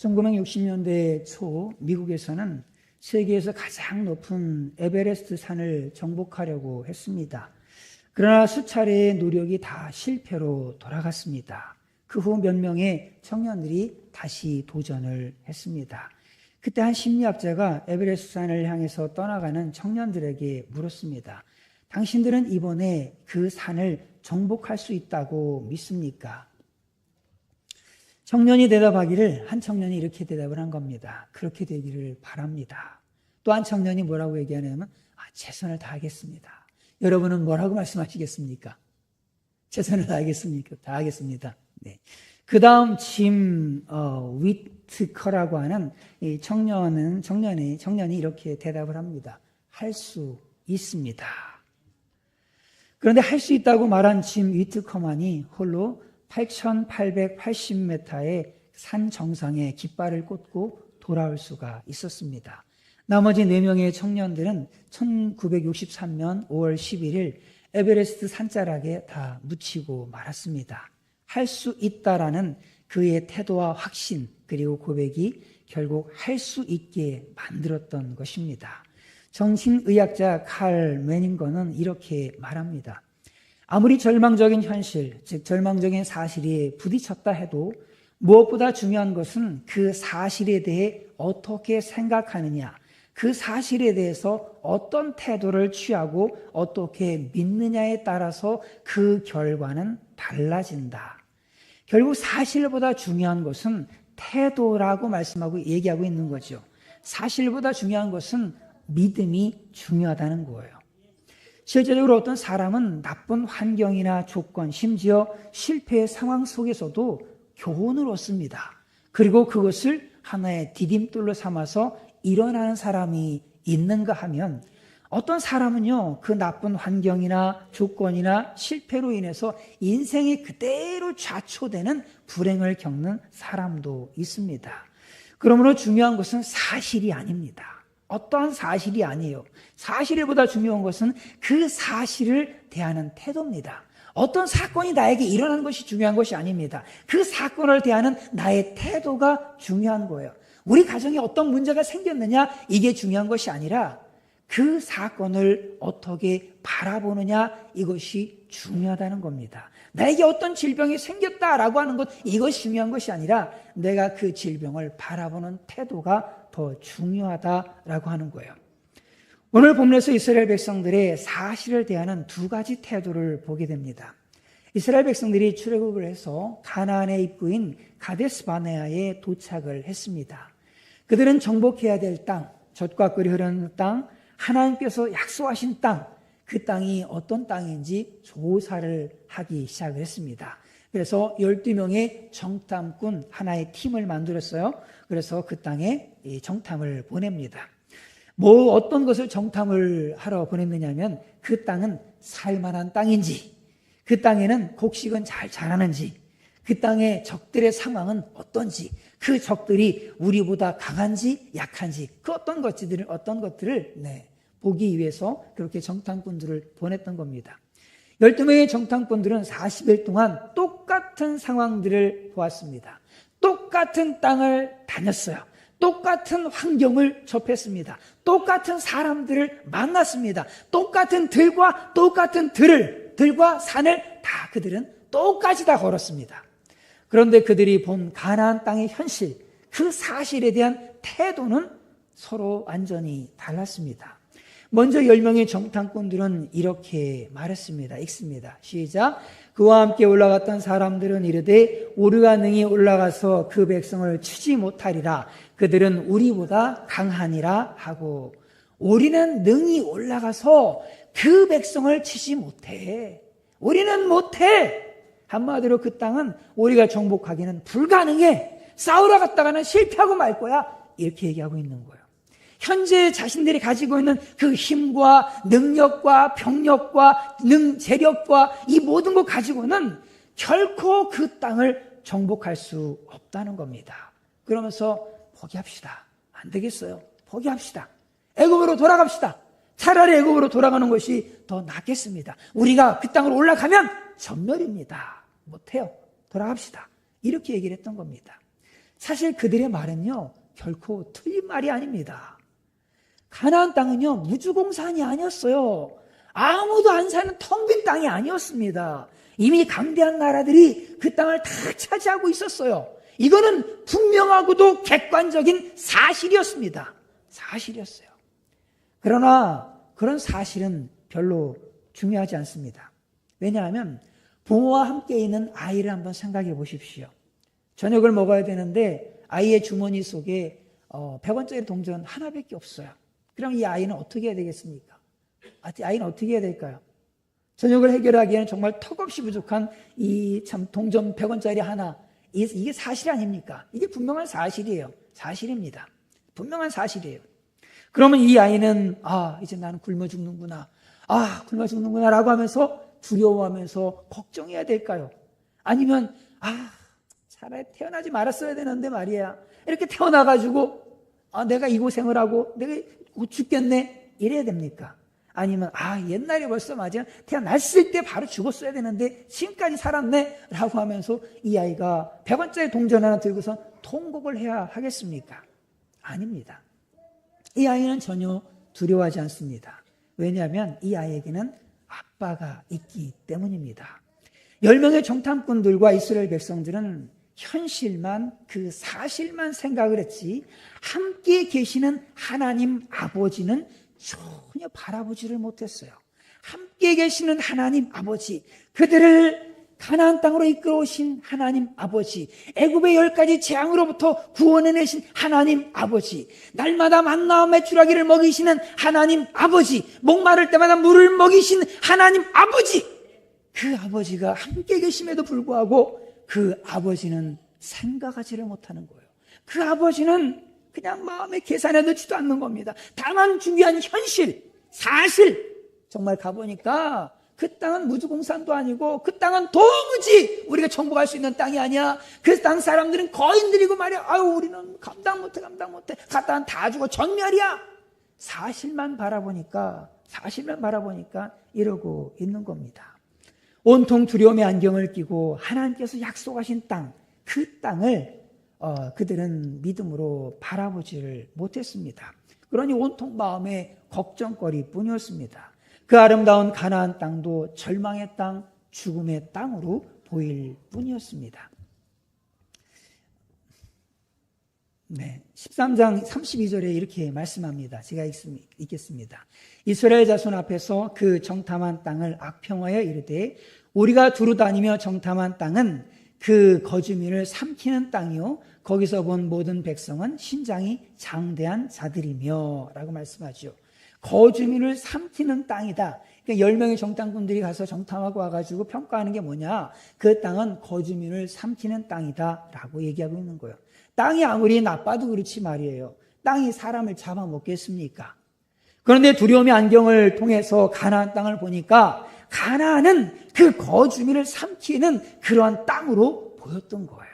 1960년대 초 미국에서는 세계에서 가장 높은 에베레스트 산을 정복하려고 했습니다. 그러나 수차례의 노력이 다 실패로 돌아갔습니다. 그 후 몇 명의 청년들이 다시 도전을 했습니다. 그때 한 심리학자가 에베레스트 산을 향해서 떠나가는 청년들에게 물었습니다. 당신들은 이번에 그 산을 정복할 수 있다고 믿습니까? 청년이 대답하기를, 한 청년이 이렇게 대답을 한 겁니다. 그렇게 되기를 바랍니다. 또 한 청년이 뭐라고 얘기하냐면, 최선을 다하겠습니다. 여러분은 뭐라고 말씀하시겠습니까? 최선을 다하겠습니까? 다하겠습니다. 네. 그 다음 짐 위트커라고 하는 이 청년이 이렇게 대답을 합니다. 할 수 있습니다. 그런데 할 수 있다고 말한 짐 위트커만이 홀로 8,880m의 산 정상에 깃발을 꽂고 돌아올 수가 있었습니다. 나머지 4명의 청년들은 1963년 5월 11일 에베레스트 산자락에 다 묻히고 말았습니다. 할 수 있다라는 그의 태도와 확신 그리고 고백이 결국 할 수 있게 만들었던 것입니다. 정신의학자 칼 매닝거는 이렇게 말합니다. 아무리 절망적인 현실, 즉 절망적인 사실에 부딪혔다 해도 무엇보다 중요한 것은 그 사실에 대해 어떻게 생각하느냐, 그 사실에 대해서 어떤 태도를 취하고 어떻게 믿느냐에 따라서 그 결과는 달라진다. 결국 사실보다 중요한 것은 태도라고 얘기하고 있는 거죠. 사실보다 중요한 것은 믿음이 중요하다는 거예요. 실제적으로 어떤 사람은 나쁜 환경이나 조건, 심지어 실패의 상황 속에서도 교훈을 얻습니다. 그리고 그것을 하나의 디딤돌로 삼아서 일어나는 사람이 있는가 하면, 어떤 사람은요, 그 나쁜 환경이나 조건이나 실패로 인해서 인생이 그대로 좌초되는 불행을 겪는 사람도 있습니다. 그러므로 중요한 것은 사실이 아닙니다. 어떠한 사실이 아니에요. 사실보다 중요한 것은 그 사실을 대하는 태도입니다. 어떤 사건이 나에게 일어난 것이 중요한 것이 아닙니다. 그 사건을 대하는 나의 태도가 중요한 거예요. 우리 가정에 어떤 문제가 생겼느냐, 이게 중요한 것이 아니라 그 사건을 어떻게 바라보느냐, 이것이 중요하다는 겁니다. 나에게 어떤 질병이 생겼다라고 하는 것, 이것이 중요한 것이 아니라 내가 그 질병을 바라보는 태도가 더 중요하다라고 하는 거예요. 오늘 본문에서 이스라엘 백성들의 사실을 대하는 두 가지 태도를 보게 됩니다. 이스라엘 백성들이 출애굽을 해서 가나안의 입구인 가데스 바네아에 도착을 했습니다. 그들은 정복해야 될 땅, 젖과 꿀이 흐르는 땅, 하나님께서 약속하신 땅, 그 땅이 어떤 땅인지 조사를 하기 시작을 했습니다. 그래서 12명의 정탐꾼 하나의 팀을 만들었어요. 그래서 그 땅에 정탐을 보냅니다. 어떤 것을 정탐을 하러 보냈느냐면, 그 땅은 살만한 땅인지, 그 땅에는 곡식은 잘 자라는지, 그 땅의 적들의 상황은 어떤지, 그 적들이 우리보다 강한지 약한지, 그 어떤 것들을 보기 위해서 그렇게 정탐꾼들을 보냈던 겁니다. 12명의 정탐꾼들은 40일 동안 똑같은 상황들을 보았습니다. 똑같은 땅을 다녔어요. 똑같은 환경을 접했습니다. 똑같은 사람들을 만났습니다. 똑같은 들과 산을 다 그들은 똑같이 다 걸었습니다. 그런데 그들이 본 가나안 땅의 현실, 그 사실에 대한 태도는 서로 완전히 달랐습니다. 먼저 10명의 정탐꾼들은 이렇게 말했습니다. 읽습니다. 시작. 그와 함께 올라갔던 사람들은 이르되 우리가 능히 올라가서 그 백성을 치지 못하리라. 그들은 우리보다 강하니라 하고. 우리는 능히 올라가서 그 백성을 치지 못해. 우리는 못해. 한마디로 그 땅은 우리가 정복하기는 불가능해. 싸우러 갔다가는 실패하고 말 거야. 이렇게 얘기하고 있는 거예요. 현재 자신들이 가지고 있는 그 힘과 능력과 병력과 재력과 이 모든 것 가지고는 결코 그 땅을 정복할 수 없다는 겁니다. 그러면서 포기합시다. 안 되겠어요. 포기합시다. 애굽으로 돌아갑시다. 차라리 애굽으로 돌아가는 것이 더 낫겠습니다. 우리가 그 땅으로 올라가면 전멸입니다. 못해요. 돌아갑시다. 이렇게 얘기를 했던 겁니다. 사실 그들의 말은요, 결코 틀린 말이 아닙니다. 가나안 땅은요, 무주공산이 아니었어요. 아무도 안 사는 텅 빈 땅이 아니었습니다. 이미 강대한 나라들이 그 땅을 다 차지하고 있었어요. 이거는 분명하고도 객관적인 사실이었습니다. 사실이었어요. 그러나 그런 사실은 별로 중요하지 않습니다. 왜냐하면 부모와 함께 있는 아이를 한번 생각해 보십시오. 저녁을 먹어야 되는데 아이의 주머니 속에 100원짜리 동전 하나밖에 없어요. 그럼 이 아이는 어떻게 해야 되겠습니까? 아이는 어떻게 해야 될까요? 저녁을 해결하기에는 정말 턱없이 부족한 이 참 동전 100원짜리 하나, 이게 사실 아닙니까? 이게 분명한 사실이에요. 사실입니다. 분명한 사실이에요. 그러면 이 아이는 이제 나는 굶어 죽는구나. 굶어 죽는구나 라고 하면서 두려워하면서 걱정해야 될까요? 아니면 차라리 태어나지 말았어야 되는데 말이야. 이렇게 태어나가지고 내가 이 고생을 하고 내가 곧 죽겠네 이래야 됩니까? 아니면 옛날에 벌써 맞아 태어났을 때 바로 죽었어야 되는데 지금까지 살았네 라고 하면서 이 아이가 100원짜리 동전 하나 들고서 통곡을 해야 하겠습니까? 아닙니다. 이 아이는 전혀 두려워하지 않습니다. 왜냐하면 이 아이에게는 아빠가 있기 때문입니다. 10명의 정탐꾼들과 이스라엘 백성들은 현실만, 그 사실만 생각을 했지 함께 계시는 하나님 아버지는 전혀 바라보지를 못했어요. 함께 계시는 하나님 아버지, 그들을 가나안 땅으로 이끌어오신 하나님 아버지, 애굽의 10가지 재앙으로부터 구원해내신 하나님 아버지, 날마다 만나와 메추라기를 먹이시는 하나님 아버지, 목마를 때마다 물을 먹이신 하나님 아버지, 그 아버지가 함께 계심에도 불구하고 그 아버지는 생각하지를 못하는 거예요. 그 아버지는 그냥 마음에 계산해 넣지도 않는 겁니다. 다만 중요한 현실, 사실, 정말 가보니까 그 땅은 무주공산도 아니고 그 땅은 도무지 우리가 정복할 수 있는 땅이 아니야. 그 땅 사람들은 거인들이고 말이야. 우리는 감당 못해. 갔다간 다 죽어. 전멸이야. 사실만 바라보니까 이러고 있는 겁니다. 온통 두려움의 안경을 끼고 하나님께서 약속하신 땅, 그 땅을 그들은 믿음으로 바라보지를 못했습니다. 그러니 온통 마음에 걱정거리 뿐이었습니다. 그 아름다운 가나안 땅도 절망의 땅, 죽음의 땅으로 보일 뿐이었습니다. 13장 32절에 이렇게 말씀합니다. 제가 읽겠습니다. 이스라엘 자손 앞에서 그 정탐한 땅을 악평하여 이르되 우리가 두루 다니며 정탐한 땅은 그 거주민을 삼키는 땅이요 거기서 본 모든 백성은 신장이 장대한 자들이며 라고 말씀하죠. 거주민을 삼키는 땅이다. 그러니까 10명의 정탐꾼들이 가서 정탐하고 와가지고 평가하는 게 뭐냐? 그 땅은 거주민을 삼키는 땅이다 라고 얘기하고 있는 거예요. 땅이 아무리 나빠도 그렇지 말이에요. 땅이 사람을 잡아먹겠습니까? 그런데 두려움의 안경을 통해서 가나안 땅을 보니까 가나안은 그 거주민을 삼키는 그러한 땅으로 보였던 거예요.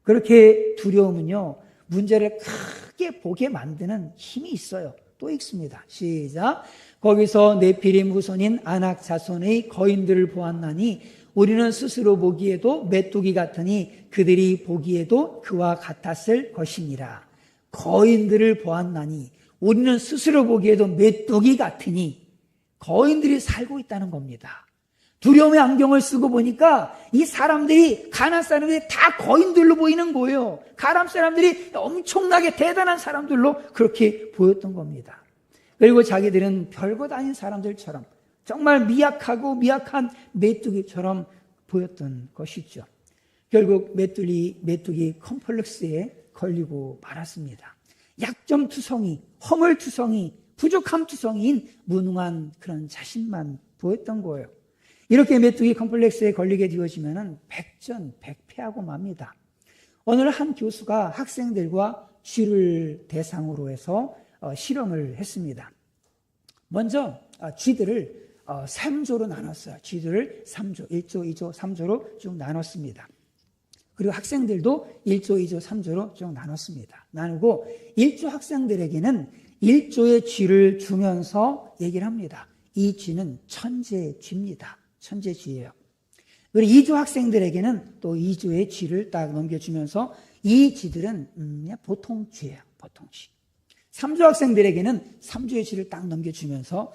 그렇게 두려움은요, 문제를 크게 보게 만드는 힘이 있어요. 또 읽습니다. 시작. 거기서 네피림 후손인 아낙 자손의 거인들을 보았나니 우리는 스스로 보기에도 메뚜기 같으니 그들이 보기에도 그와 같았을 것이니라. 거인들을 보았나니 우리는 스스로 보기에도 메뚜기 같으니 거인들이 살고 있다는 겁니다. 두려움의 안경을 쓰고 보니까 이 사람들이, 가나안 사람들이 다 거인들로 보이는 거예요. 가나안 사람들이 엄청나게 대단한 사람들로 그렇게 보였던 겁니다. 그리고 자기들은 별것 아닌 사람들처럼 정말 미약한 메뚜기처럼 보였던 것이죠. 결국 메뚜기 컴플렉스에 걸리고 말았습니다. 약점투성이, 허물투성이, 부족함투성이인 무능한 그런 자신만 보였던 거예요. 이렇게 메뚜기 컴플렉스에 걸리게 되어지면 백전백패하고 맙니다. 오늘 한 교수가 학생들과 쥐를 대상으로 해서 실험을 했습니다. 먼저 쥐들을 3조로 나눴어요. 쥐들을 3조, 1조, 2조, 3조로 쭉 나눴습니다. 그리고 학생들도 1조, 2조, 3조로 쭉 나눴습니다. 나누고 1조 학생들에게는 1조의 쥐를 주면서 얘기를 합니다. 이 쥐는 천재 쥐입니다. 천재 쥐예요. 그리고 2조 학생들에게는 또 2조의 쥐를 딱 넘겨주면서 이 쥐들은 그냥 보통 쥐예요. 보통 쥐. 3조 학생들에게는 3조의 쥐를 딱 넘겨주면서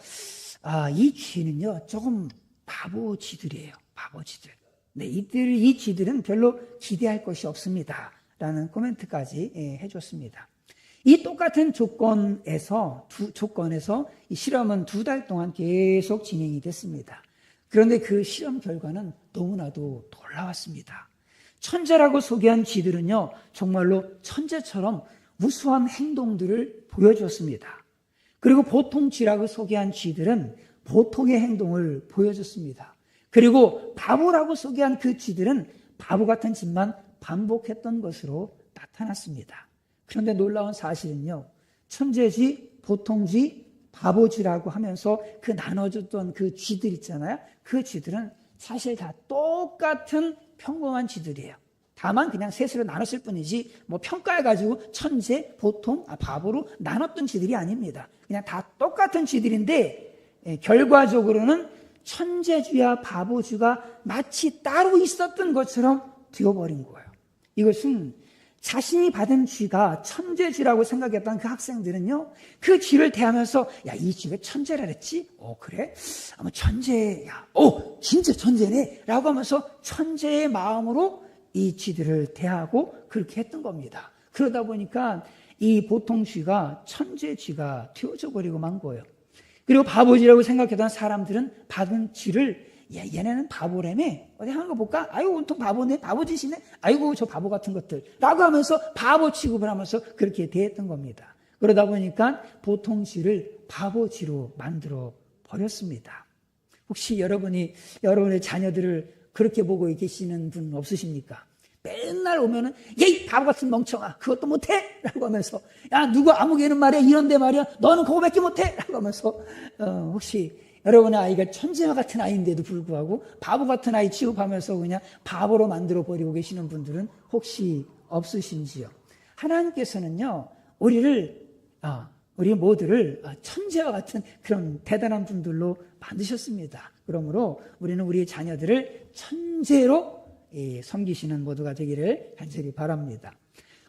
이 쥐는요 조금 바보 쥐들이에요. 바보 쥐들. 네, 이 쥐들은 별로 기대할 것이 없습니다. 라는 코멘트까지 해줬습니다. 이 똑같은 조건에서 이 실험은 2달 동안 계속 진행이 됐습니다. 그런데 그 실험 결과는 너무나도 놀라웠습니다. 천재라고 소개한 쥐들은요, 정말로 천재처럼 우수한 행동들을 보여주었습니다. 그리고 보통 쥐라고 소개한 쥐들은 보통의 행동을 보여줬습니다. 그리고 바보라고 소개한 그 쥐들은 바보 같은 짓만 반복했던 것으로 나타났습니다. 그런데 놀라운 사실은요, 천재쥐, 보통쥐, 바보쥐라고 하면서 그 나눠줬던 그 쥐들 있잖아요. 그 쥐들은 사실 다 똑같은 평범한 쥐들이에요. 다만 그냥 셋으로 나눴을 뿐이지 뭐 평가해가지고 천재, 보통, 바보로 나눴던 쥐들이 아닙니다. 그냥 다 똑같은 쥐들인데 결과적으로는 천재쥐와 바보쥐가 마치 따로 있었던 것처럼 되어버린 거예요. 이것은 자신이 받은 쥐가 천재쥐라고 생각했던 그 학생들은요, 그 쥐를 대하면서, 야, 이 쥐가 천재라 그랬지? 그래? 아마 천재야. 진짜 천재네? 라고 하면서 천재의 마음으로 이 쥐들을 대하고 그렇게 했던 겁니다. 그러다 보니까 이 보통 쥐가 천재쥐가 되어져 버리고 만 거예요. 그리고 바보쥐라고 생각했던 사람들은 받은 쥐를 얘네는 바보라며? 어디 하는 거 볼까? 아이고, 온통 바보네? 바보짓이네? 아이고, 저 바보 같은 것들. 라고 하면서 바보 취급을 하면서 그렇게 대했던 겁니다. 그러다 보니까 보통 쥐를 바보쥐로 만들어 버렸습니다. 혹시 여러분의 자녀들을 그렇게 보고 계시는 분 없으십니까? 맨날 오면은, 이 바보 같은 멍청아, 그것도 못해? 라고 하면서, 야, 누구 아무개는 말이야, 이런데 말이야, 너는 그거밖에 못해? 라고 하면서, 혹시 여러분의 아이가 천재와 같은 아이인데도 불구하고 바보 같은 아이 취급하면서 그냥 바보로 만들어 버리고 계시는 분들은 혹시 없으신지요? 하나님께서는요, 우리 모두를 천재와 같은 그런 대단한 분들로 만드셨습니다. 그러므로 우리는 우리의 자녀들을 천재로 섬기시는 모두가 되기를 간절히 바랍니다.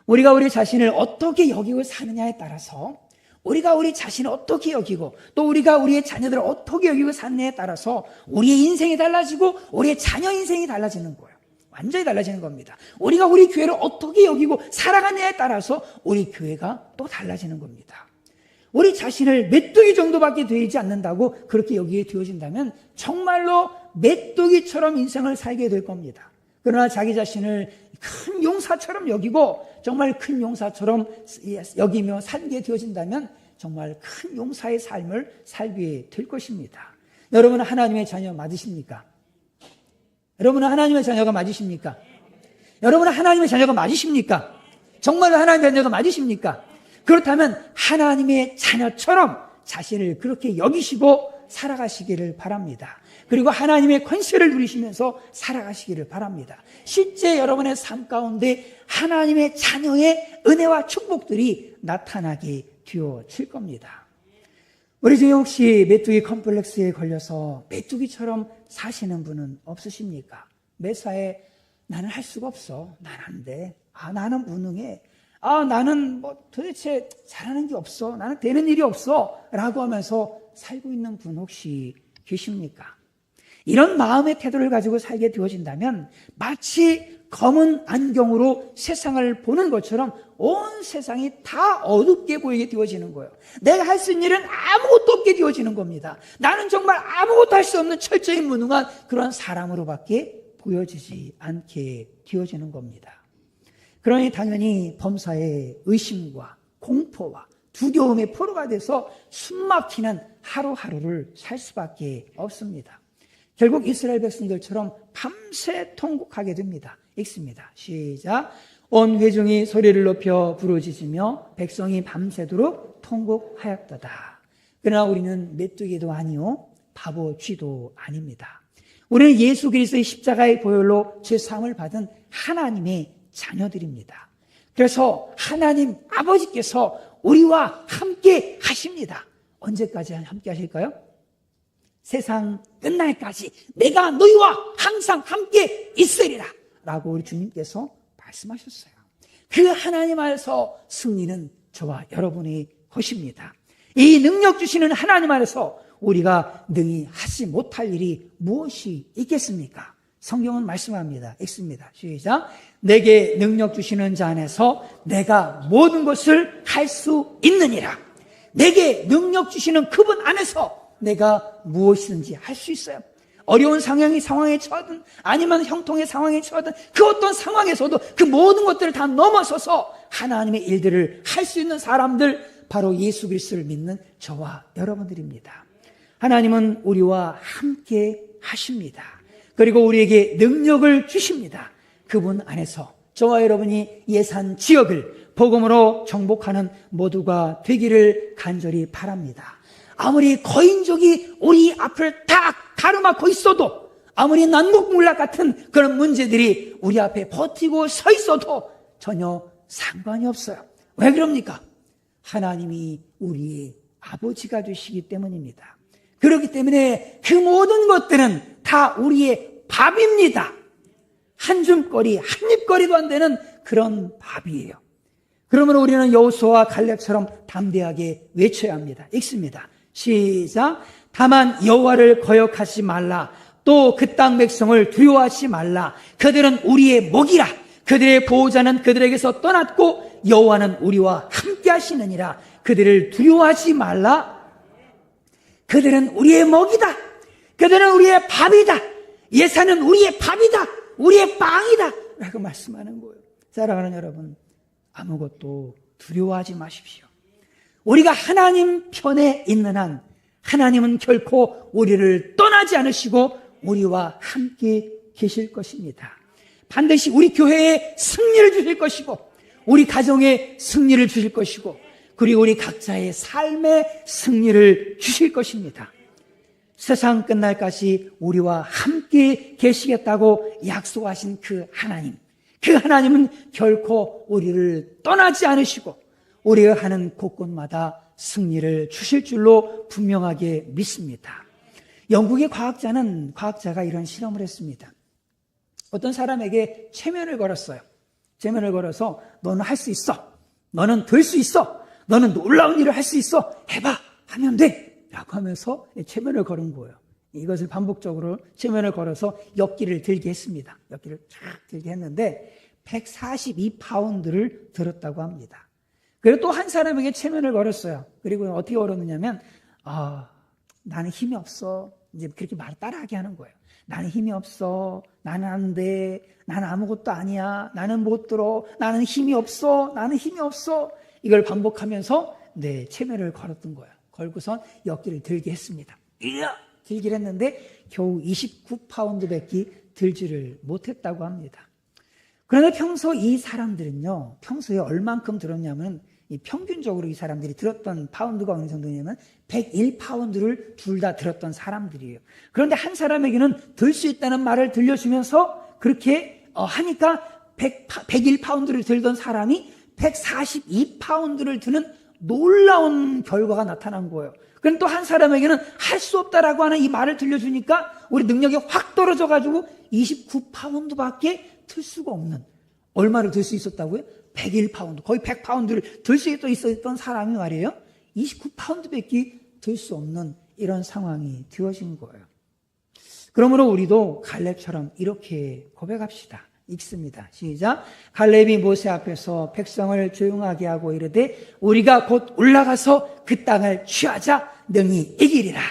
우리가 우리 자신을 어떻게 여기고 사느냐에 따라서, 우리가 우리 자신을 어떻게 여기고 또 우리가 우리의 자녀들을 어떻게 여기고 사느냐에 따라서 우리의 인생이 달라지고 우리의 자녀 인생이 달라지는 거예요. 완전히 달라지는 겁니다. 우리가 우리 교회를 어떻게 여기고 살아가느냐에 따라서 우리 교회가 또 달라지는 겁니다. 우리 자신을 메뚜기 정도밖에 되지 않는다고 그렇게 여기게 되어진다면 정말로 메뚜기처럼 인생을 살게 될 겁니다. 그러나 자기 자신을 큰 용사처럼 여기고 정말 큰 용사처럼 여기며 살게 되어진다면 정말 큰 용사의 삶을 살게 될 것입니다. 여러분은 하나님의 자녀 맞으십니까? 여러분은 하나님의 자녀가 맞으십니까? 여러분은 하나님의 자녀가 맞으십니까? 정말로 하나님의 자녀가 맞으십니까? 그렇다면 하나님의 자녀처럼 자신을 그렇게 여기시고 살아가시기를 바랍니다. 그리고 하나님의 권세를 누리시면서 살아가시기를 바랍니다. 실제 여러분의 삶 가운데 하나님의 자녀의 은혜와 축복들이 나타나게 되어질 겁니다. 우리 중에 혹시 메뚜기 컴플렉스에 걸려서 메뚜기처럼 사시는 분은 없으십니까? 매사에 나는 할 수가 없어. 난 안 돼. 나는 무능해. 나는 도대체 잘하는 게 없어. 나는 되는 일이 없어. 라고 하면서 살고 있는 분 혹시 계십니까? 이런 마음의 태도를 가지고 살게 되어진다면 마치 검은 안경으로 세상을 보는 것처럼 온 세상이 다 어둡게 보이게 되어지는 거예요. 내가 할 수 있는 일은 아무것도 없게 되어지는 겁니다. 나는 정말 아무것도 할 수 없는 철저히 무능한 그런 사람으로밖에 보여지지 않게 되어지는 겁니다. 그러니 당연히 범사의 의심과 공포와 두려움의 포로가 돼서 숨막히는 하루하루를 살 수밖에 없습니다. 결국 이스라엘 백성들처럼 밤새 통곡하게 됩니다. 읽습니다. 시작. 온 회중이 소리를 높여 부르짖으며 백성이 밤새도록 통곡하였도다. 그러나 우리는 메뚜기도 아니요 바보쥐도 아닙니다. 우리는 예수 그리스도의 십자가의 보혈로 죄사함을 받은 하나님의 자녀들입니다. 그래서 하나님 아버지께서 우리와 함께 하십니다. 언제까지 함께 하실까요? 세상 끝날까지 내가 너희와 항상 함께 있으리라 라고 우리 주님께서 말씀하셨어요. 그 하나님 안에서 승리는 저와 여러분의 것입니다. 이 능력 주시는 하나님 안에서 우리가 능히 하지 못할 일이 무엇이 있겠습니까? 성경은 말씀합니다. 읽습니다. 시작. 내게 능력 주시는 자 안에서 내가 모든 것을 할 수 있느니라. 내게 능력 주시는 그분 안에서 내가 무엇이든지 할 수 있어요. 어려운 상황에 처하든 아니면 형통의 상황에 처하든 그 어떤 상황에서도 그 모든 것들을 다 넘어서서 하나님의 일들을 할 수 있는 사람들, 바로 예수 그리스도를 믿는 저와 여러분들입니다. 하나님은 우리와 함께 하십니다. 그리고 우리에게 능력을 주십니다. 그분 안에서 저와 여러분이 예산 지역을 복음으로 정복하는 모두가 되기를 간절히 바랍니다. 아무리 거인족이 우리 앞을 딱 가로막고 있어도, 아무리 난국문락 같은 그런 문제들이 우리 앞에 버티고 서 있어도 전혀 상관이 없어요. 왜 그럽니까? 하나님이 우리의 아버지가 되시기 때문입니다. 그렇기 때문에 그 모든 것들은 다 우리의 밥입니다. 한 줌거리, 한 입거리도 안 되는 그런 밥이에요. 그러면 우리는 여호수아와 갈렙처럼 담대하게 외쳐야 합니다. 읽습니다. 시작. 다만 여호와를 거역하지 말라. 또 그 땅 백성을 두려워하지 말라. 그들은 우리의 목이라. 그들의 보호자는 그들에게서 떠났고 여호와는 우리와 함께 하시느니라. 그들을 두려워하지 말라. 그들은 우리의 먹이다. 그들은 우리의 밥이다. 예산은 우리의 밥이다. 우리의 빵이다. 라고 말씀하는 거예요. 사랑하는 여러분, 아무것도 두려워하지 마십시오. 우리가 하나님 편에 있는 한 하나님은 결코 우리를 떠나지 않으시고 우리와 함께 계실 것입니다. 반드시 우리 교회에 승리를 주실 것이고 우리 가정에 승리를 주실 것이고 그리고 우리 각자의 삶에 승리를 주실 것입니다. 세상 끝날까지 우리와 함께 계시겠다고 약속하신 그 하나님은 결코 우리를 떠나지 않으시고 우리가 하는 곳곳마다 승리를 주실 줄로 분명하게 믿습니다. 영국의 과학자가 이런 실험을 했습니다. 어떤 사람에게 체면을 걸었어요. 체면을 걸어서 너는 할 수 있어. 너는 될 수 있어. 너는 놀라운 일을 할 수 있어. 해봐. 하면 돼. 라고 하면서 체면을 걸은 거예요. 이것을 반복적으로 체면을 걸어서 역기를 들게 했습니다. 역기를 쫙 들게 했는데 142파운드를 들었다고 합니다. 그리고 또 한 사람에게 체면을 걸었어요. 그리고 어떻게 걸었느냐면 나는 힘이 없어. 이제 그렇게 말 따라하게 하는 거예요. 나는 힘이 없어. 나는 안 돼. 나는 아무것도 아니야. 나는 못 들어. 나는 힘이 없어. 나는 힘이 없어. 이걸 반복하면서 체면을 걸었던 거예요. 걸고선 역기를 들게 했습니다. 들기를 했는데 겨우 29파운드밖에 들지를 못했다고 합니다. 그런데 평소 이 사람들은요, 평소에 얼만큼 들었냐면 평균적으로 이 사람들이 들었던 파운드가 어느 정도냐면 101파운드를 둘 다 들었던 사람들이에요. 그런데 한 사람에게는 들 수 있다는 말을 들려주면서 그렇게 하니까 101파운드를 들던 사람이 142파운드를 드는 놀라운 결과가 나타난 거예요. 그럼 또 한 사람에게는 할 수 없다라고 하는 이 말을 들려주니까 우리 능력이 확 떨어져가지고 29파운드밖에 들 수가 없는, 얼마를 들 수 있었다고요? 101파운드, 거의 100파운드를 들 수 있었던 사람이 말이에요. 29파운드밖에 들 수 없는 이런 상황이 되어진 거예요. 그러므로 우리도 갈렙처럼 이렇게 고백합시다. 읽습니다. 시작. 갈렙이 모세 앞에서 백성을 조용하게 하고 이르되 우리가 곧 올라가서 그 땅을 취하자 능히 이기리라.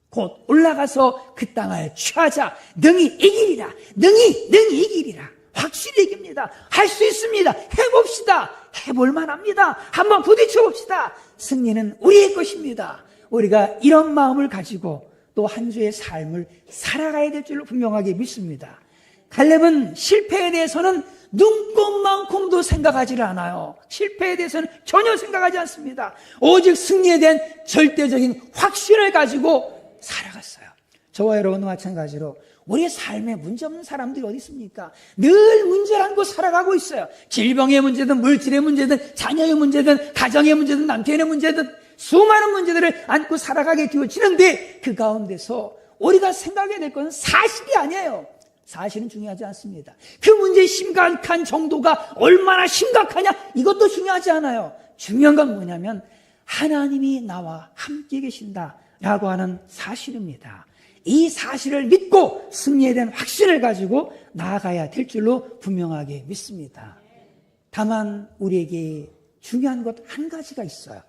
곧 올라가서 그 땅을 취하자 능히 이기리라. 능히 이기리라. 확실히 이깁니다. 할 수 있습니다. 해봅시다. 해볼만 합니다. 한번 부딪혀봅시다. 승리는 우리의 것입니다. 우리가 이런 마음을 가지고 또 한 주의 삶을 살아가야 될 줄로 분명하게 믿습니다. 갈렙은 실패에 대해서는 눈꼽만큼도 생각하지를 않아요. 실패에 대해서는 전혀 생각하지 않습니다. 오직 승리에 대한 절대적인 확신을 가지고 살아갔어요. 저와 여러분도 마찬가지로 우리의 삶에 문제없는 사람들이 어디 있습니까? 늘 문제를 안고 살아가고 있어요. 질병의 문제든 물질의 문제든 자녀의 문제든 가정의 문제든 남편의 문제든 수많은 문제들을 안고 살아가게 되어지는데 그 가운데서 우리가 생각해야 될 것은 사실이 아니에요. 사실은 중요하지 않습니다. 그 문제의 심각한 정도가 얼마나 심각하냐, 이것도 중요하지 않아요. 중요한 건 뭐냐면 하나님이 나와 함께 계신다라고 하는 사실입니다. 이 사실을 믿고 승리에 대한 확신을 가지고 나아가야 될 줄로 분명하게 믿습니다. 다만 우리에게 중요한 것 한 가지가 있어요.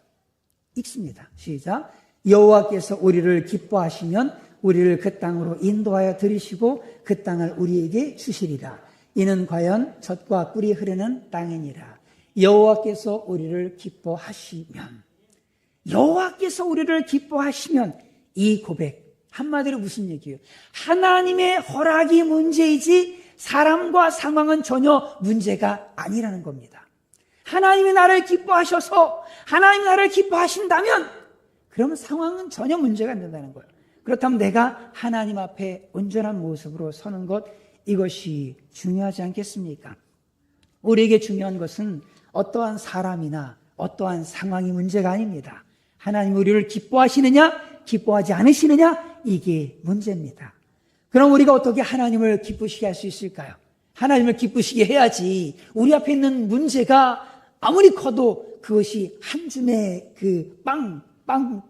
읽습니다. 시작. 여호와께서 우리를 기뻐하시면 우리를 그 땅으로 인도하여 들이시고 그 땅을 우리에게 주시리라. 이는 과연 젖과 꿀이 흐르는 땅이니라. 여호와께서 우리를 기뻐하시면, 여호와께서 우리를 기뻐하시면, 이 고백 한마디로 무슨 얘기예요? 하나님의 허락이 문제이지 사람과 상황은 전혀 문제가 아니라는 겁니다. 하나님이 나를 기뻐하셔서 하나님이 나를 기뻐하신다면 그러면 상황은 전혀 문제가 안 된다는 거예요. 그렇다면 내가 하나님 앞에 온전한 모습으로 서는 것, 이것이 중요하지 않겠습니까? 우리에게 중요한 것은 어떠한 사람이나 어떠한 상황이 문제가 아닙니다. 하나님 우리를 기뻐하시느냐 기뻐하지 않으시느냐, 이게 문제입니다. 그럼 우리가 어떻게 하나님을 기쁘시게 할 수 있을까요? 하나님을 기쁘시게 해야지 우리 앞에 있는 문제가 아무리 커도 그것이 한 줌의 그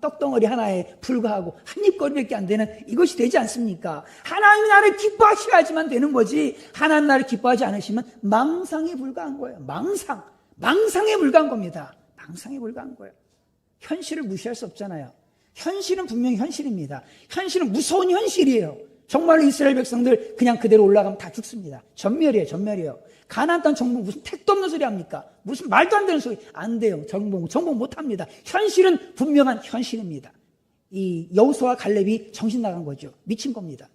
떡덩어리 하나에 불과하고 한 입거리밖에 안 되는 이것이 되지 않습니까? 하나님이 나를 기뻐하셔야지만 되는 거지, 하나님 나를 기뻐하지 않으시면 망상에 불과한 거예요. 망상에 불과한 겁니다. 망상에 불과한 거예요. 현실을 무시할 수 없잖아요. 현실은 분명히 현실입니다. 현실은 무서운 현실이에요. 정말로 이스라엘 백성들 그냥 그대로 올라가면 다 죽습니다. 전멸이에요. 가나안 땅 정복 무슨 택도 없는 소리 합니까? 무슨 말도 안 되는 소리. 안 돼요. 정복 못 합니다. 현실은 분명한 현실입니다. 이 여호수아와 갈렙이 정신 나간 거죠. 미친 겁니다.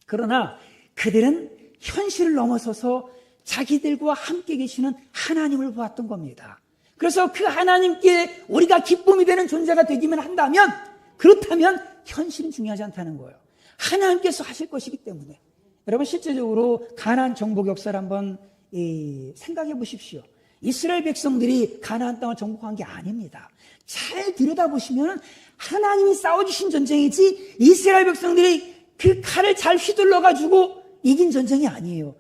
그러나 그들은 현실을 넘어서서 자기들과 함께 계시는 하나님을 보았던 겁니다. 그래서 그 하나님께 우리가 기쁨이 되는 존재가 되기만 한다면, 그렇다면 현실은 중요하지 않다는 거예요. 하나님께서 하실 것이기 때문에. 여러분, 실제적으로 가나안 정복 역사를 한번 생각해 보십시오. 이스라엘 백성들이 가나안 땅을 정복한 게 아닙니다. 잘 들여다보시면 하나님이 싸워주신 전쟁이지 이스라엘 백성들이 그 칼을 잘 휘둘러가지고 이긴 전쟁이 아니에요.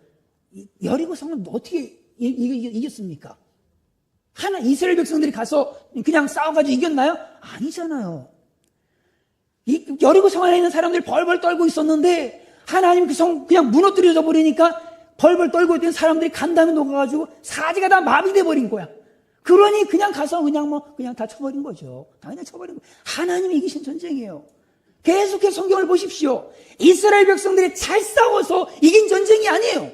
여리고 성은 어떻게 이겼습니까? 이스라엘 백성들이 가서 그냥 싸워가지고 이겼나요? 아니잖아요. 여리고 성 안에 있는 사람들이 벌벌 떨고 있었는데 하나님 그 성 그냥 무너뜨려져 버리니까 벌벌 떨고 있던 사람들이 간담이 녹아가지고 사지가 다 마비돼 버린 거야. 그러니 그냥 가서 그냥 다 쳐버린 거죠. 당연히 쳐버린 거예요. 하나님이 이기신 전쟁이에요. 계속해서 성경을 보십시오. 이스라엘 백성들이 잘 싸워서 이긴 전쟁이 아니에요.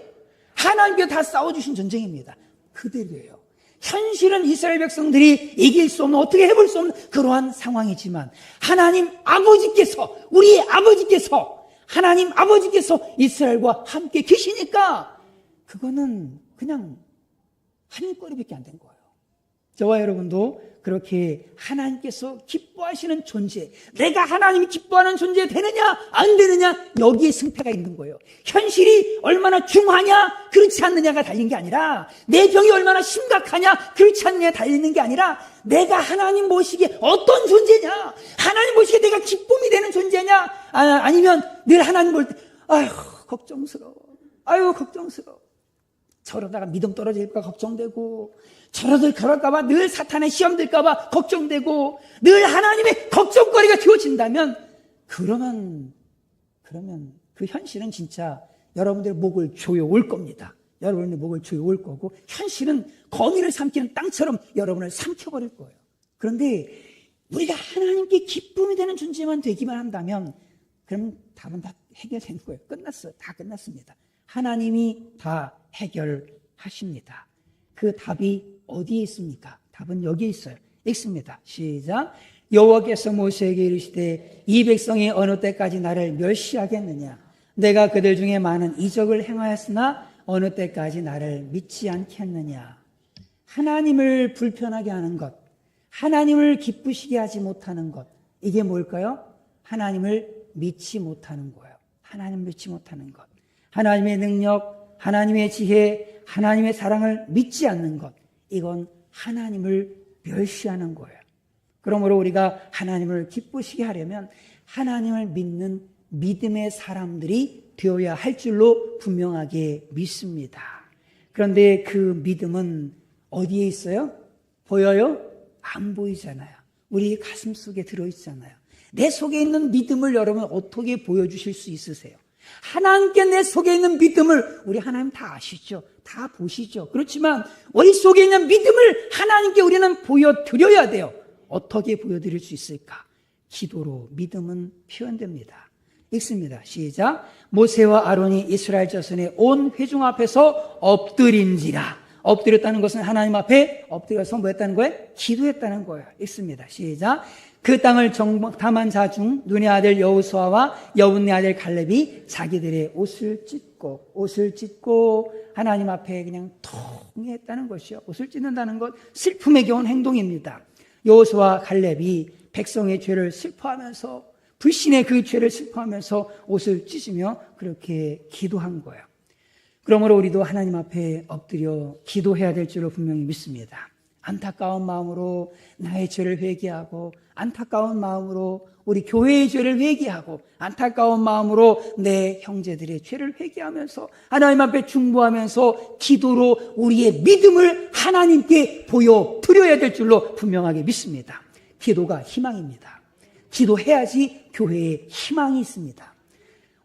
하나님께 다 싸워주신 전쟁입니다. 그대로예요. 현실은 이스라엘 백성들이 이길 수 없는, 어떻게 해볼 수 없는 그러한 상황이지만 하나님 아버지께서, 우리의 아버지께서, 하나님 아버지께서 이스라엘과 함께 계시니까 그거는 그냥 한입거리밖에 안 된 거예요. 저와 여러분도 그렇게 하나님께서 기뻐하시는 존재, 내가 하나님이 기뻐하는 존재 되느냐 안 되느냐, 여기에 승패가 있는 거예요. 현실이 얼마나 중하냐 그렇지 않느냐가 달린 게 아니라, 내 병이 얼마나 심각하냐 그렇지 않느냐가 달리는 게 아니라, 내가 하나님 모시기에 어떤 존재냐, 하나님 모시기에 내가 기쁨이 되는 존재냐, 아니면 늘 하나님 볼 때 걱정스러워, 저러다가 믿음 떨어질까 걱정되고, 그럴까봐 늘 사탄의 시험 들까봐 걱정되고, 늘 하나님의 걱정거리가 되어진다면, 그러면 그 현실은 진짜 여러분들의 목을 조여올 겁니다. 여러분의 목을 조여올 거고, 현실은 거미를 삼키는 땅처럼 여러분을 삼켜버릴 거예요. 그런데 우리가 하나님께 기쁨이 되는 존재만 되기만 한다면, 그럼 답은 다 해결된 거예요. 끝났어요. 다 끝났습니다. 하나님이 다 해결하십니다. 그 답이 어디에 있습니까? 답은 여기에 있어요. 읽습니다. 시작. 여호와께서 모세에게 이르시되 이 백성이 어느 때까지 나를 멸시하겠느냐? 내가 그들 중에 많은 이적을 행하였으나 어느 때까지 나를 믿지 않겠느냐? 하나님을 불편하게 하는 것, 하나님을 기쁘시게 하지 못하는 것, 이게 뭘까요? 하나님을 믿지 못하는 거예요. 하나님을 믿지 못하는 것, 하나님의 능력, 하나님의 지혜, 하나님의 사랑을 믿지 않는 것, 이건 하나님을 멸시하는 거예요. 그러므로 우리가 하나님을 기쁘시게 하려면 하나님을 믿는 믿음의 사람들이 되어야 할 줄로 분명하게 믿습니다. 그런데 그 믿음은 어디에 있어요? 보여요? 안 보이잖아요. 우리 가슴 속에 들어있잖아요. 내 속에 있는 믿음을 여러분 어떻게 보여주실 수 있으세요? 하나님께 내 속에 있는 믿음을 우리 하나님 다 아시죠? 다 보시죠? 그렇지만 우리 속에 있는 믿음을 하나님께 우리는 보여드려야 돼요. 어떻게 보여드릴 수 있을까? 기도로 믿음은 표현됩니다. 읽습니다. 시작. 모세와 아론이 이스라엘 자손의 온 회중 앞에서 엎드린지라. 엎드렸다는 것은 하나님 앞에 엎드려서 뭐 했다는 거예요? 기도했다는 거예요. 읽습니다. 시작. 그 땅을 정탐한 자 중 눈의 아들 여호수아와 여분의 아들 갈렙이 자기들의 옷을 찢고 하나님 앞에 그냥 통했다는 것이요. 옷을 찢는다는 것 슬픔에 겨운 행동입니다. 여호수아와 갈렙이 백성의 죄를 슬퍼하면서 불신의 그 죄를 슬퍼하면서 옷을 찢으며 그렇게 기도한 거예요. 그러므로 우리도 하나님 앞에 엎드려 기도해야 될 줄로 분명히 믿습니다. 안타까운 마음으로 나의 죄를 회개하고 안타까운 마음으로 우리 교회의 죄를 회개하고 안타까운 마음으로 내 형제들의 죄를 회개하면서 하나님 앞에 중보하면서 기도로 우리의 믿음을 하나님께 보여드려야 될 줄로 분명하게 믿습니다. 기도가 희망입니다. 기도해야지 교회에 희망이 있습니다.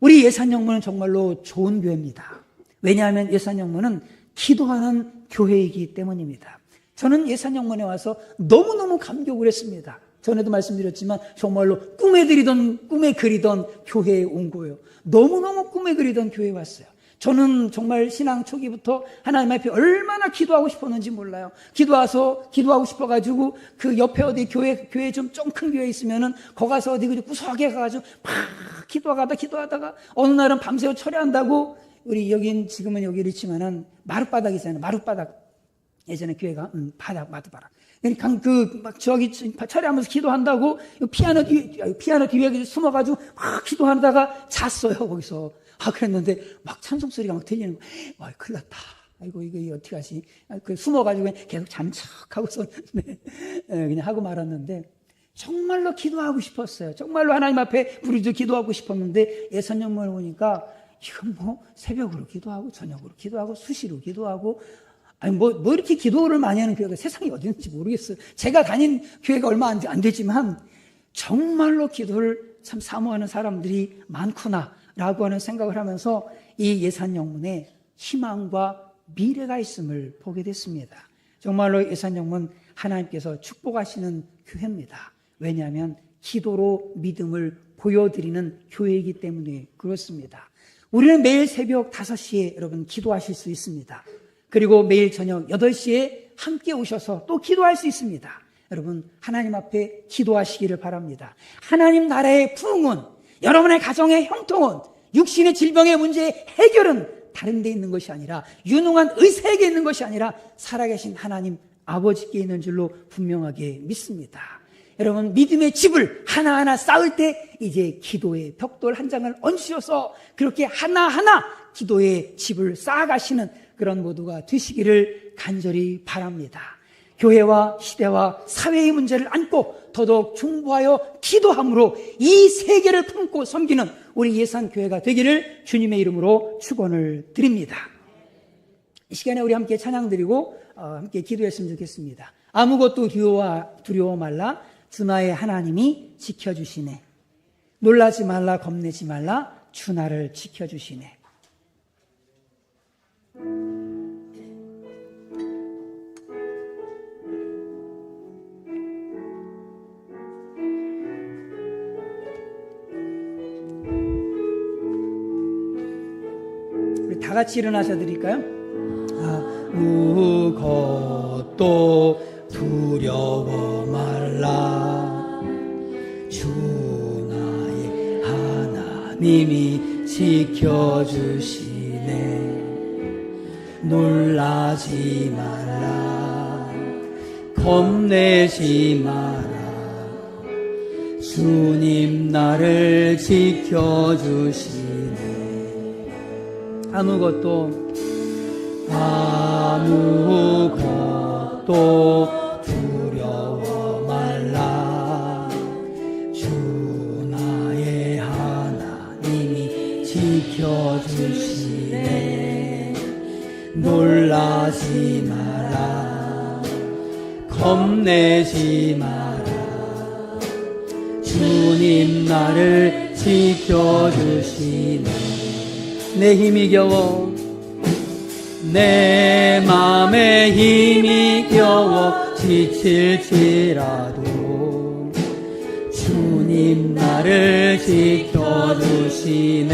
우리 예산영문은 정말로 좋은 교회입니다. 왜냐하면 예산영문은 기도하는 교회이기 때문입니다. 저는 예산영문에 와서 너무너무 감격을 했습니다. 전에도 말씀드렸지만 정말로 꿈에 그리던 교회에 온 거예요. 너무너무 꿈에 그리던 교회에 왔어요. 저는 정말 신앙 초기부터 하나님 앞에 얼마나 기도하고 싶었는지 몰라요. 기도하고 싶어가지고 그 옆에 어디 교회 좀 큰 교회 있으면은 거기 가서 어디 구석에 가가지고 막 기도하다가 어느 날은 밤새워 철야한다고 우리 지금은 여기 있지만은 마룻바닥이잖아요. 마룻바닥. 예전에 교회가 마룻바닥. 막 저기 철야하면서 기도한다고 피아노 뒤에 숨어가지고 막 기도하다가 잤어요 거기서. 그랬는데 막 찬송 소리가 막 들리는 거예요. 큰일 났다. 아이고 이거 어떻게 하지? 숨어가지고 계속 잠척하고서 그냥 하고 말았는데 정말로 기도하고 싶었어요. 정말로 하나님 앞에 우리도 기도하고 싶었는데 예선영문을 보니까 이건 뭐 새벽으로 기도하고 저녁으로 기도하고 수시로 기도하고 뭐 이렇게 기도를 많이 하는 교회가 세상에 어디 있는지 모르겠어요. 제가 다닌 교회가 얼마 안 되지만 정말로 기도를 참 사모하는 사람들이 많구나라고 하는 생각을 하면서 이 예산영문에 희망과 미래가 있음을 보게 됐습니다. 정말로 예산영문 하나님께서 축복하시는 교회입니다. 왜냐하면 기도로 믿음을 보여드리는 교회이기 때문에 그렇습니다. 우리는 매일 새벽 5시에 여러분 기도하실 수 있습니다. 그리고 매일 저녁 8시에 함께 오셔서 또 기도할 수 있습니다. 여러분 하나님 앞에 기도하시기를 바랍니다. 하나님 나라의 부흥은 여러분의 가정의 형통은 육신의 질병의 문제의 해결은 다른 데 있는 것이 아니라 유능한 의사에게 있는 것이 아니라 살아계신 하나님 아버지께 있는 줄로 분명하게 믿습니다. 여러분 믿음의 집을 하나하나 쌓을 때 이제 기도의 벽돌 한 장을 얹으셔서 그렇게 하나하나 기도의 집을 쌓아가시는 그런 모두가 되시기를 간절히 바랍니다. 교회와 시대와 사회의 문제를 안고 더더욱 중보하여 기도함으로 이 세계를 품고 섬기는 우리 예산교회가 되기를 주님의 이름으로 축원을 드립니다. 이 시간에 우리 함께 찬양 드리고 함께 기도했으면 좋겠습니다. 아무것도 두려워 말라 주 나의 하나님이 지켜주시네. 놀라지 말라 겁내지 말라 주 나를 지켜주시네. 우리 다 같이 일어나셔 드릴까요? 아무것도 두려워 말라 주 나의 하나님이 지켜주시네. 놀라지 말라 겁내지 마라 주님 나를 지켜주시네. 아무것도 두려워 말라 주 나의 하나님이 지켜 놀라지 마라 겁내지 마라 주님 나를 지켜주시네 내 힘이 겨워 내 맘에 힘이 겨워 지칠지라도 주님 나를 지켜주시네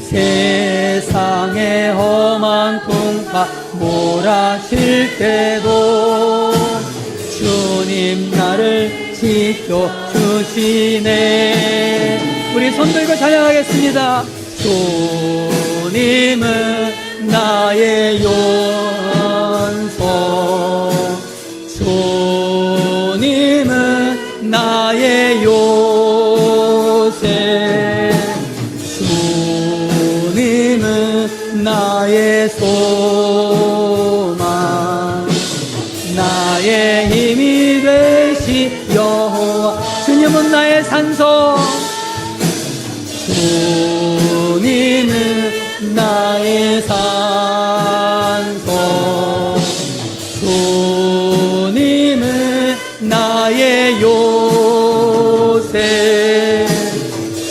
세상의 험한 풍파 몰아칠 때도 주님 나를 지켜주시네 우리 손 들고 찬양하겠습니다 주님은 나의 연소 주님은 나의 요새 주님은 나의 소망 나의 힘이 되시 여호와 주님은 나의 산소 주님은 나의 산소 주님은 나의 요새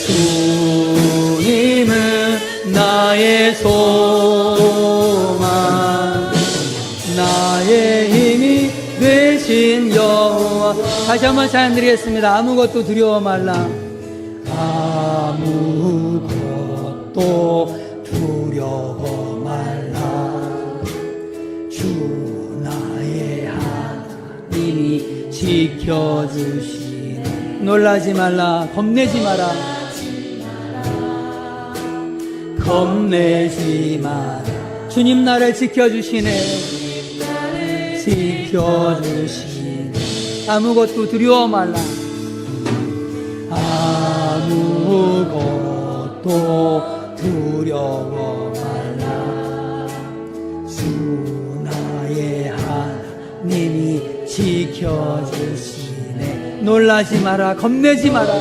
주님은 나의 소망 나의 힘이 되신 여호와 다시 한번 찬양 드리겠습니다 아무것도 두려워 말라 아무것도 두려워 말라 주 나의 하나님이 지켜주시네 놀라지 말라 겁내지 마라 겁내지 마라 주님 나를 지켜주시네 지켜주시네 아무것도 두려워 말라 아무것도 두려워 말라 주 나의 하나님이 지켜주시네 놀라지 마라 겁내지 마라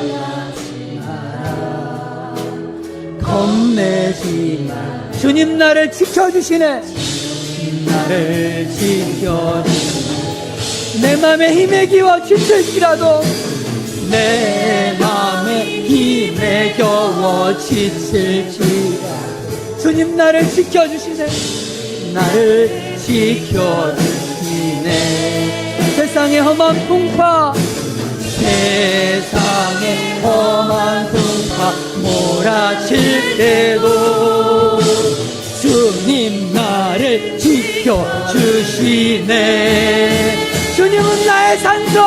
겁내지 마라 주님 나를 지켜주시네 주님 나를 지켜주시네 내 맘에 힘에 기워 지칠지라도 내 맘에 힘에 겨워 지칠지라 주님 나를 지켜주시네 나를 지켜주시네 세상의 험한 풍파 세상의 험한 풍파 몰아칠 때도 주님 나를 지켜주시네 주님은 나의 산소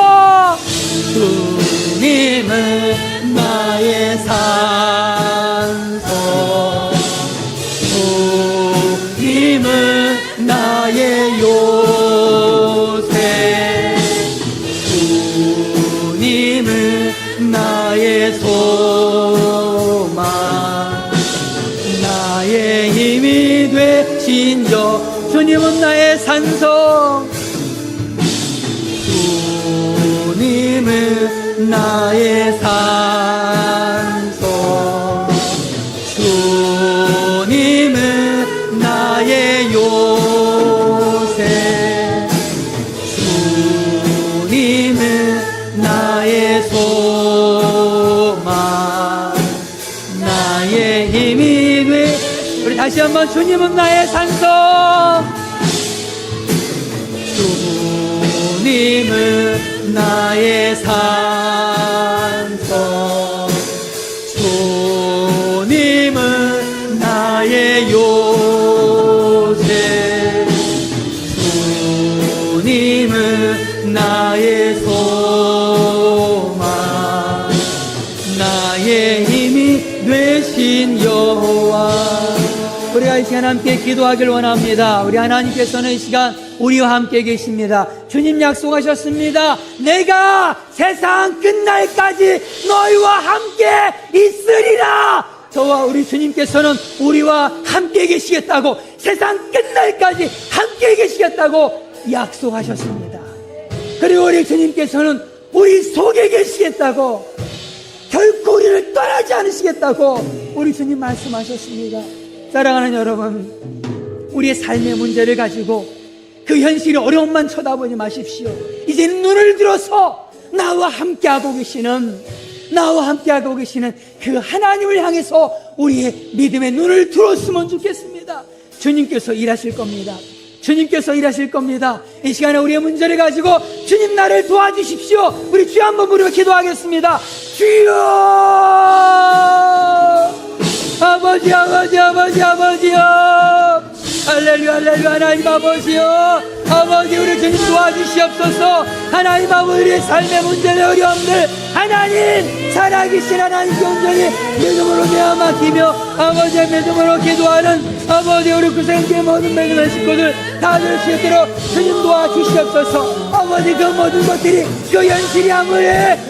주님은 나의 산소 주님은 나의 요새 주님은 나의 소망 나의 힘이 되신 여 주님은 나의 산소 주님은 나의 산소 주님은 나의 요새 주님은 나의 소망 나의 힘이 돼 우리 다시 한번 주님은 나의 산소 주님은 나의 산소 주님은 나의 요새 주님은 나의 소망 나의 힘이 되신 여호와 우리가 이 시간 함께 기도하길 원합니다. 우리 하나님께서는 이 시간 우리와 함께 계십니다. 주님 약속하셨습니다. 내가 세상 끝날까지 너희와 함께 있으리라. 저와 우리 주님께서는 우리와 함께 계시겠다고 세상 끝날까지 함께 계시겠다고 약속하셨습니다. 그리고 우리 주님께서는 우리 속에 계시겠다고 결코 우리를 떠나지 않으시겠다고 우리 주님 말씀하셨습니다. 사랑하는 여러분, 우리의 삶의 문제를 가지고 그 현실의 어려움만 쳐다보지 마십시오. 이제는 눈을 들어서 나와 함께하고 계시는 그 하나님을 향해서 우리의 믿음의 눈을 들었으면 좋겠습니다. 주님께서 일하실 겁니다. 이 시간에 우리의 문제를 가지고 주님 나를 도와주십시오. 우리 주여 한번 부르며 기도하겠습니다. 주여! 아버지요! 할렐루야 하나님 아버지요, 아버지 우리 주님 도와주시옵소서. 하나님 아버지 우리의 삶의 문제의 어려움들 하나님 살아계신 하나님께 온전히 믿음으로 내어 맡기며 아버지의 믿음으로 기도하는 아버지 우리 구생교회 모든 믿음의 식구들 다들 수 있도록 주님 도와주시옵소서. 아버지 그 모든 것들이 그 현실이 아무리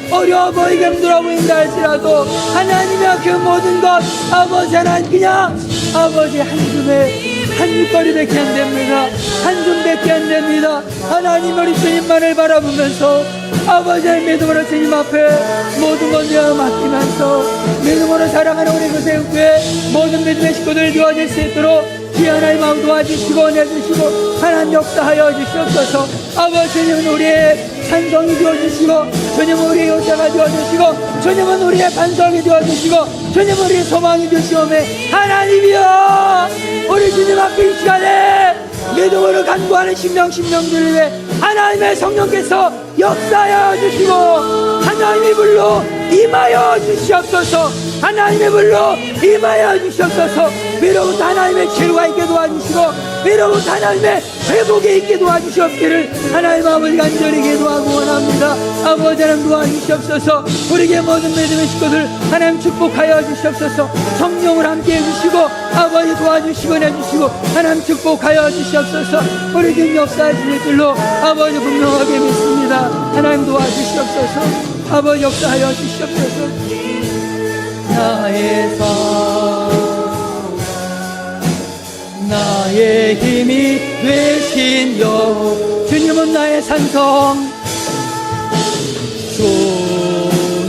어려워 보이게 힘들어 보인다 할지라도 하나님의 그 모든 것 아버지 하나님 그냥 아버지 한 육거리밖에 안 됩니다. 한 줌밖에 안 됩니다. 하나님 우리 주님만을 바라보면서 아버지의 믿음으로 주님 앞에 모든 것 내어 맡기면서 믿음으로 사랑하는 우리 구세교회 모든 믿음의 식구들 도와줄 수 있도록 주여 하나님 마음 도와주시고 내주시고 하나님 역사하여 주시옵소서. 아버지 주님은 우리의 찬송이 되어주시고 주님은 우리의 요새가 되어주시고 주님은 우리의 반석이 되어주시고 주님은 우리의 소망이 되시오매 하나님이여 우리 주님 앞에 이 시간에 믿음으로 간구하는 심령들을 위해 하나님의 성령께서 역사하여 주시고 하나님의 불로 임하여 주시옵소서. 하나님의 불로 임하여 주시옵소서. 위로부터 하나님의 치유가 있게 도와주시고 위로부터 하나님의 회복에 있게 도와주시옵기를 하나님 아버지 간절히 기도하고 원합니다. 아버지 하나님 도와주시옵소서. 우리에게 모든 믿음의 식구들 하나님 축복하여 주시옵소서. 성령을 함께 해주시고 아버지 도와주시고 내주시고 하나님 축복하여 주시옵소서. 우리 주님 역사하실 줄로 아버지 분명하게 믿습니다. 하나님 도와주시옵소서. 아버지 역사하여 주시옵소서. 나의 삶 나의 힘이 되신 여호와 주님은 나의 산성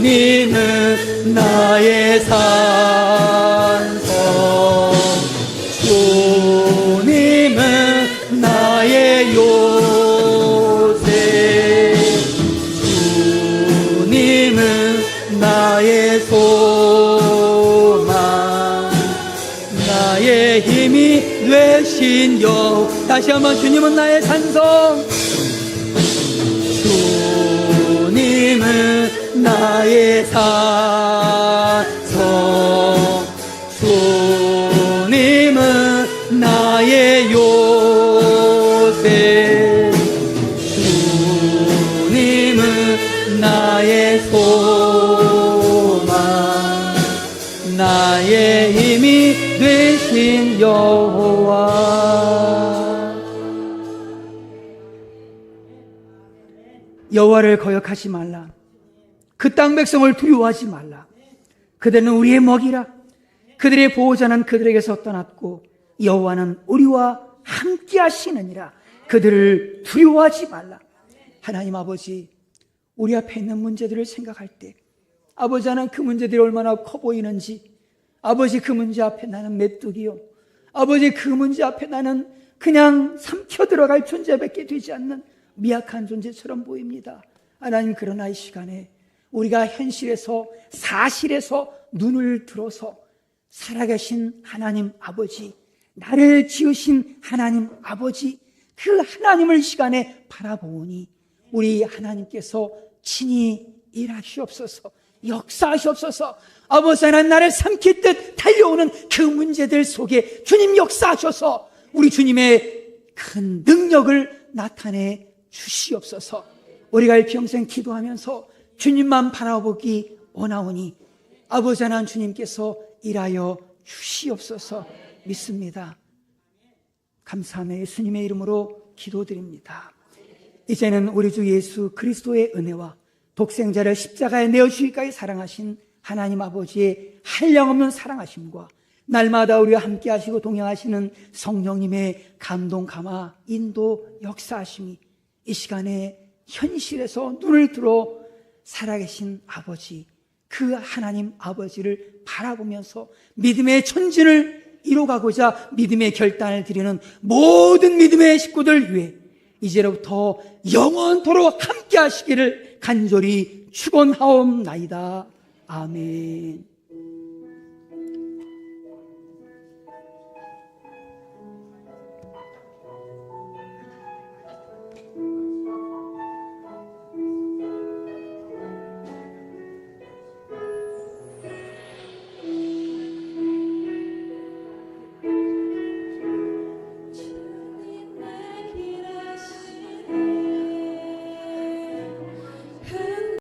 주님은 나의 산성 주님은 나의 요새 주님은 나의 소망 나의 힘이 되신 여호와 다시 한번 주님은 나의 산성 주님은 나의 산성 주님은 나의 요새 주님은 나의 소망 나의 힘이 되신 여호와 여호와를 거역하지 말라. 그 땅 백성을 두려워하지 말라. 그들은 우리의 먹이라. 그들의 보호자는 그들에게서 떠났고 여호와는 우리와 함께 하시느니라. 그들을 두려워하지 말라. 하나님 아버지 우리 앞에 있는 문제들을 생각할 때 아버지 하나님 그 문제들이 얼마나 커 보이는지 아버지 그 문제 앞에 나는 메뚜기요 아버지 그 문제 앞에 나는 그냥 삼켜 들어갈 존재밖에 되지 않는 미약한 존재처럼 보입니다. 하나님 그러나 이 시간에 우리가 현실에서 사실에서 눈을 들어서 살아계신 하나님 아버지 나를 지으신 하나님 아버지 그 하나님을 이 시간에 바라보니 우리 하나님께서 친히 일하시옵소서 역사하시옵소서. 아버지 하나님 나를 삼킬 듯 달려오는 그 문제들 속에 주님 역사하셔서 우리 주님의 큰 능력을 나타내 주시옵소서. 우리가 평생 기도하면서 주님만 바라보기 원하오니 아버지 하나님 주님께서 일하여 주시옵소서 믿습니다. 감사하며 예수님의 이름으로 기도드립니다. 이제는 우리 주 예수 그리스도의 은혜와 독생자를 십자가에 내어주기까지 사랑하신 하나님 아버지의 한량없는 사랑하심과 날마다 우리와 함께 하시고 동행하시는 성령님의 감동, 감화, 인도, 역사하심이 이 시간에 현실에서 눈을 들어 살아계신 아버지 그 하나님 아버지를 바라보면서 믿음의 전진을 이뤄가고자 믿음의 결단을 드리는 모든 믿음의 식구들 위해 이제로부터 영원토록 함께 하시기를 간절히 축원하옵나이다. 아멘.